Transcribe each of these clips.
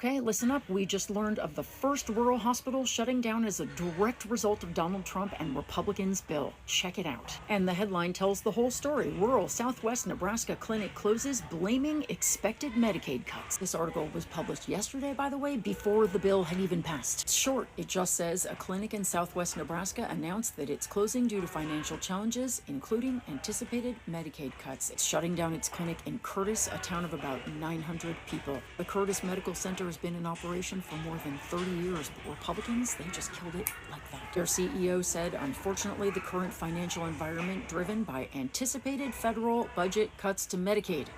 Okay, listen up. We just learned of the first rural hospital shutting down as a direct result of Donald Trump and Republicans' bill. Check it out. And the headline tells the whole story. Rural Southwest Nebraska clinic closes, blaming expected Medicaid cuts. This article was published yesterday, by the way, before the bill had even passed. It's short. It just says a clinic in Southwest Nebraska announced that it's closing due to financial challenges, including anticipated Medicaid cuts. It's shutting down its clinic in Curtis, a town of about 900 people. The Curtis Medical Center has been in operation for more than 30 years, but Republicans, they just killed it like that. Their CEO said, unfortunately, the current financial environment driven by anticipated federal budget cuts to Medicaid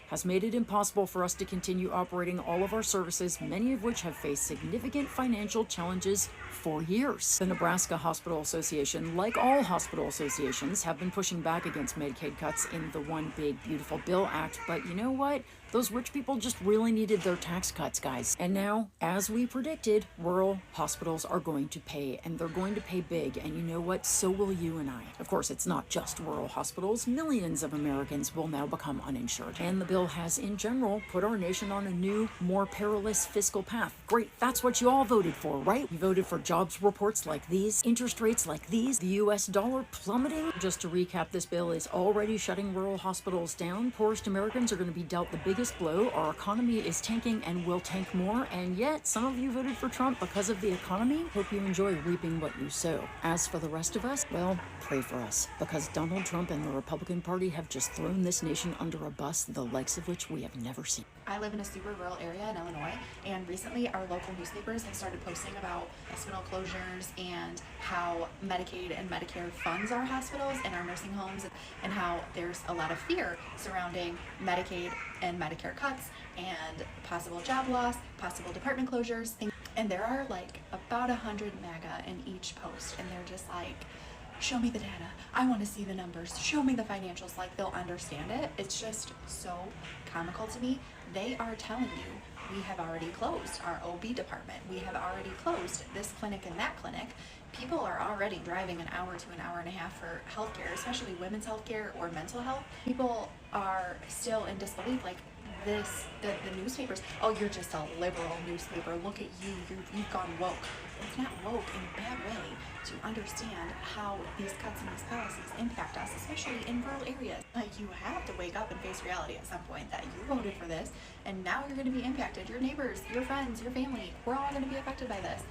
has made it impossible for us to continue operating all of our services, many of which have faced significant financial challenges for years. The Nebraska Hospital Association, like all hospital associations, have been pushing back against Medicaid cuts in the One Big Beautiful Bill Act, but you know what? Those rich people just really needed their tax cuts, guys. And now, as we predicted, rural hospitals are going to pay, and they're going to pay big, and you know what? So will you and I. Of course, it's not just rural hospitals. Millions of Americans will now become uninsured. And the bill has, in general, put our nation on a new, more perilous fiscal path. Great, that's what you all voted for, right? You voted for jobs reports like these, interest rates like these, the US dollar plummeting. Just to recap, this bill is already shutting rural hospitals down. Poorest Americans are going to be dealt the biggest blow. Our economy is tanking and will tank more, and yet some of you voted for Trump because of the economy. Hope you enjoy reaping what you sow. As for the rest of us, well, pray for us, because Donald Trump and the Republican Party have just thrown this nation under a bus, the likes of which we have never seen. I live in a super rural area in Illinois, and recently our local newspapers have started posting about hospital closures and how Medicaid and Medicare funds our hospitals and our nursing homes, and how there's a lot of fear surrounding Medicaid and Medicare cuts and possible job loss, possible department closures. And there are like about 100 Maga in each post, and they're just like, show me the data. I want to see the numbers. Show me the financials. Like, they'll understand it. It's just so comical to me. They are telling you, we have already closed our OB department. We have already closed this clinic and that clinic. People are already driving an hour to an hour and a half for healthcare, especially women's healthcare or mental health. People are still in disbelief, like the newspapers, oh, you're just a liberal newspaper, look at you, you've gone woke. It's not woke in a bad way to understand how these cuts and these policies impact us, especially in rural areas. Like, you have to wake up and face reality at some point that you voted for this, and now you're going to be impacted. Your neighbors, your friends, your family, we're all going to be affected by this.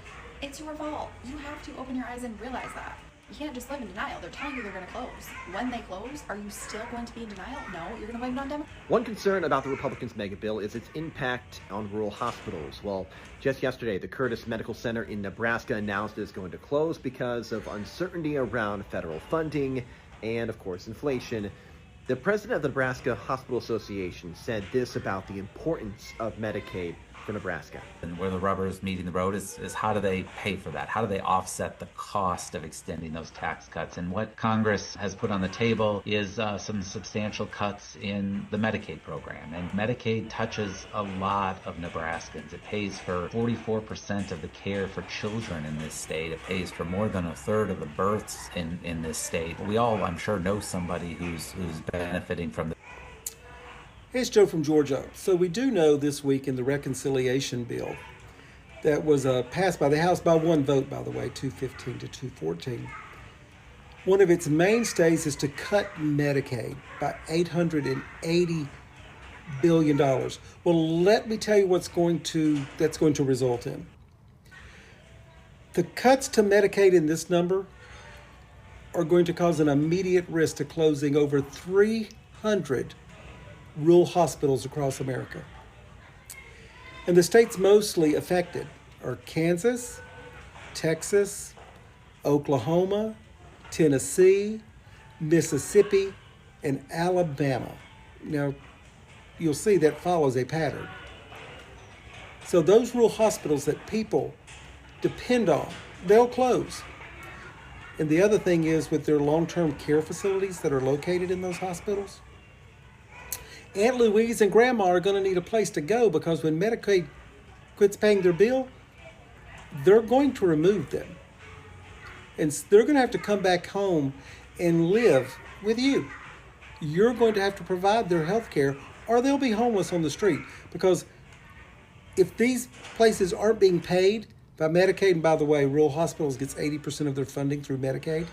It's your fault. You have to open your eyes and realize that. You can't just live in denial. They're telling you they're going to close. When they close, are you still going to be in denial? No, you're going to blame it on Democrats. One concern about the Republicans' mega bill is its impact on rural hospitals. Well, just yesterday, the Curtis Medical Center in Nebraska announced it's going to close because of uncertainty around federal funding and, of course, inflation. The president of the Nebraska Hospital Association said this about the importance of Medicaid for Nebraska. And where the rubber is meeting the road is how do they pay for that? How do they offset the cost of extending those tax cuts? And what Congress has put on the table is some substantial cuts in the Medicaid program. And Medicaid touches a lot of Nebraskans. It pays for 44% of the care for children in this state. It pays for more than a third of the births in this state. We all, I'm sure, know somebody who's benefiting from the. Hey, it's Joe from Georgia. So we do know this week in the reconciliation bill that was passed by the House by one vote, by the way, 215 to 214. One of its mainstays is to cut Medicaid by $880 billion. Well, let me tell you that's going to result in. The cuts to Medicaid in this number are going to cause an immediate risk to closing over 300 rural hospitals across America. And the states mostly affected are Kansas, Texas, Oklahoma, Tennessee, Mississippi, and Alabama. Now, you'll see that follows a pattern. So those rural hospitals that people depend on, they'll close. And the other thing is, with their long-term care facilities that are located in those hospitals, Aunt Louise and Grandma are going to need a place to go, because when Medicaid quits paying their bill, they're going to remove them. And they're going to have to come back home and live with you. You're going to have to provide their health care, or they'll be homeless on the street, because if these places aren't being paid by Medicaid, and by the way, rural hospitals gets 80% of their funding through Medicaid.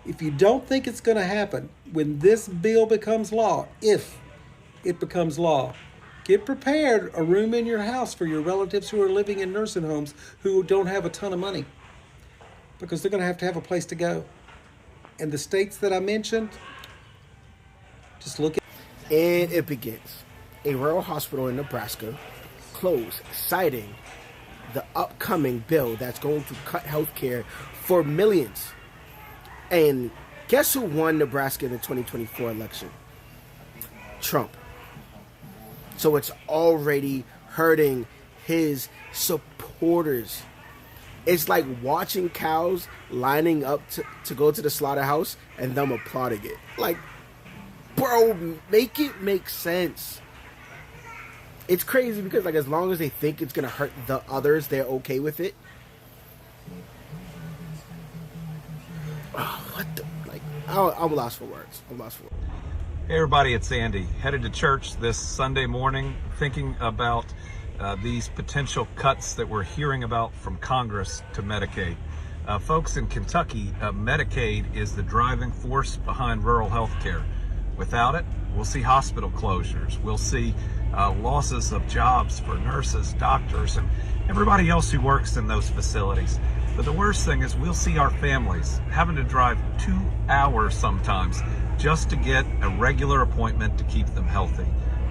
If you don't think it's going to happen, when this bill becomes law, if it becomes law, get prepared a room in your house for your relatives who are living in nursing homes who don't have a ton of money, because they're going to have a place to go. And the states that I mentioned, just look at. And it begins. A rural hospital in Nebraska closed, citing the upcoming bill that's going to cut health care for millions. And guess who won Nebraska in the 2024 election? Trump. So it's already hurting his supporters. It's like watching cows lining up to go to the slaughterhouse and them applauding it. Like, bro, make it make sense. It's crazy because, like, as long as they think it's going to hurt the others, they're okay with it. Oh, what the? Like, I'm lost for words. Hey everybody, it's Andy. Headed to church this Sunday morning, thinking about these potential cuts that we're hearing about from Congress to Medicaid. Folks, in Kentucky, Medicaid is the driving force behind rural health care. Without it, we'll see hospital closures. We'll see losses of jobs for nurses, doctors, and everybody else who works in those facilities. But the worst thing is we'll see our families having to drive 2 hours sometimes just to get a regular appointment to keep them healthy.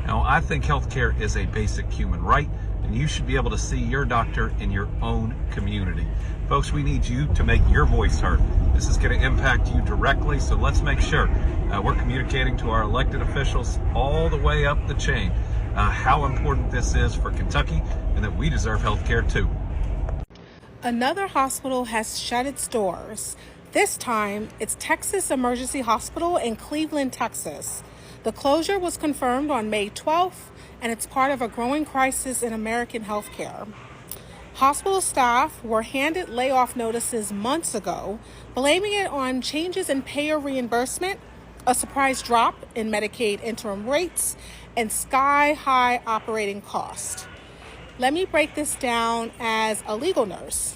Now, I think healthcare is a basic human right, and you should be able to see your doctor in your own community. Folks, we need you to make your voice heard. This is going to impact you directly, so let's make sure we're communicating to our elected officials all the way up the chain how important this is for Kentucky and that we deserve healthcare too. Another hospital has shut its doors. This time, it's Texas Emergency Hospital in Cleveland, Texas. The closure was confirmed on May 12th, and it's part of a growing crisis in American healthcare. Hospital staff were handed layoff notices months ago, blaming it on changes in payer reimbursement, a surprise drop in Medicaid interim rates, and sky-high operating costs. Let me break this down as a legal nurse.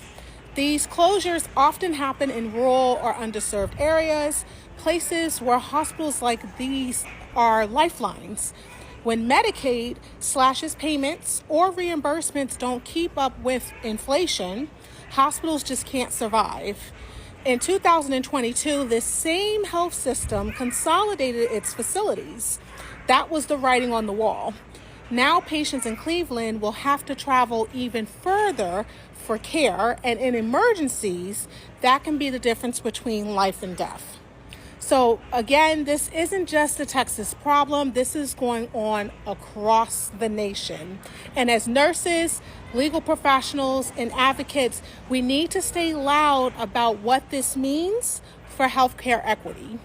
These closures often happen in rural or underserved areas, places where hospitals like these are lifelines. When Medicaid slashes payments or reimbursements don't keep up with inflation, hospitals just can't survive. In 2022, this same health system consolidated its facilities. That was the writing on the wall. Now patients in Cleveland will have to travel even further for care, and in emergencies, that can be the difference between life and death. So again, this isn't just a Texas problem. This is going on across the nation. And as nurses, legal professionals, and advocates, we need to stay loud about what this means for healthcare equity.